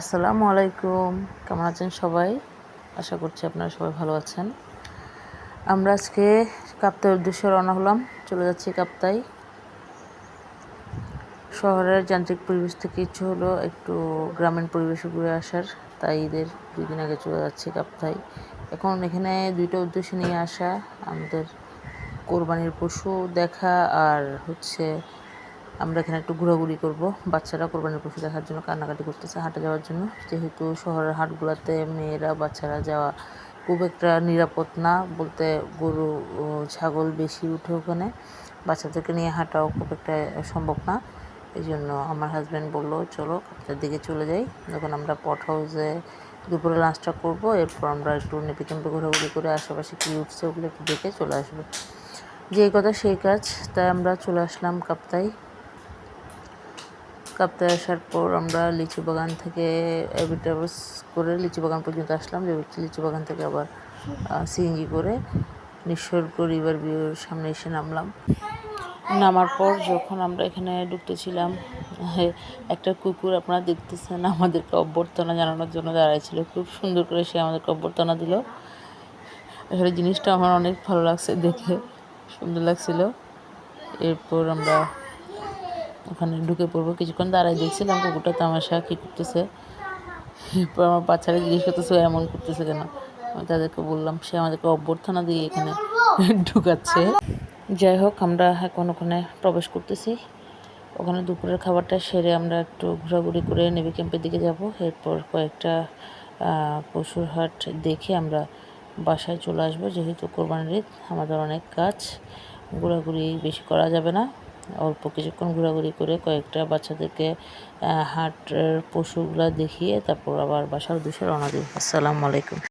আসসালামু আলাইকুম। কেমন আছেন সবাই? আশা করছি আপনারা সবাই ভালো আছেন। আমরা আজকে কাপ্তাইয়ের উদ্দেশ্যে রওনা হলাম। চলে যাচ্ছি কাপ্তাই। শহরের যান্ত্রিক পরিবেশ থেকে ইচ্ছে হলো একটু গ্রামীণ পরিবেশে ঘুরে আসার, তাই ঈদের 2 দিন আগে চলে যাচ্ছি কাপ্তাই। এখন এখানে 2টা উদ্দেশ্য নিয়ে আসা, আমাদের কোরবানির পশু দেখা আর আমরা এখানে একটু ঘোরাঘুরি করব। বাচ্চারা কোরবানির পশু দেখার জন্য কান্নাকাটি করতেছে হাটে যাওয়ার জন্য, যেহেতু শহরের হাটগুলোতে মেয়েরা বাচ্চারা যাওয়া খুব একটা নিরাপদ না বলতে, গরু ও ছাগল বেশি উঠে ওখানে, বাচ্চাদেরকে নিয়ে হাঁটাও খুব একটা সম্ভব না। এই জন্য আমার হাজব্যান্ড বললো চলো কাপ্তাইয়ের দিকে চলে যাই। যখন আমরা পট হাউসে দুপুরে লাঞ্চটা করবো, এরপর আমরা একটু নেপি ক্যাম্পে ঘোরাঘুরি করে আশেপাশে কী উঠছে ওগুলো একটু দেখে চলে আসবো। যেই কথা সেই কাজ, তাই আমরা চলে আসলাম কাপ্তাই। কাপ্তাই আসার পর আমরা লিচু বাগান থেকে ট্রাভেলস করে লিচু বাগান পর্যন্ত আসলাম। লিচু বাগান থেকে আবার সিএনজি করে নিসর্গ রিভার ভিউর সামনে এসে নামলাম। নামার পর যখন আমরা এখানে ঢুকতেছিলাম, একটা কুকুর আপনারা দেখতেছেন আমাদেরকে অভ্যর্থনা জানানোর জন্য দাঁড়াইছিল। খুব সুন্দর করে সে আমাদেরকে অভ্যর্থনা দিল। আসলে জিনিসটা আমার অনেক ভালো লাগছে, দেখে সুন্দর লাগছিল। এরপর আমরা ওখানে ঢুকে পড়বো। কিছুক্ষণ দাঁড়ায় দেখছিলাম কুকুরটা তামাশা কী করতেছে। এরপর আমার বাচ্চারা জিজ্ঞেস করতেছে এমন করতেছে কেন। আমি তাদেরকে বললাম, সে আমাদেরকে অভ্যর্থনা দিয়ে এখানে ঢুকাচ্ছে। যাই হোক, আমরা এখন ওখানে প্রবেশ করতেছি। ওখানে দুপুরের খাবারটা সেরে আমরা একটু ঘোরাঘুরি করে নেভি ক্যাম্পের দিকে যাব। এরপর কয়েকটা পশুর হাট দেখে আমরা বাসায় চলে আসবো। যেহেতু কোরবানির ঈদ, আমাদের অনেক কাজ, ঘোরাঘুরি বেশি করা যাবে না। অল্প কিছুক্ষণ ঘোরাঘুরি করে কয়েকটা বাচ্চাদেরকে হাটের পশুগুলা দেখিয়ে তারপর আবার বাসার উদ্দেশ্যে রওনা দিই। আসসালামু আলাইকুম।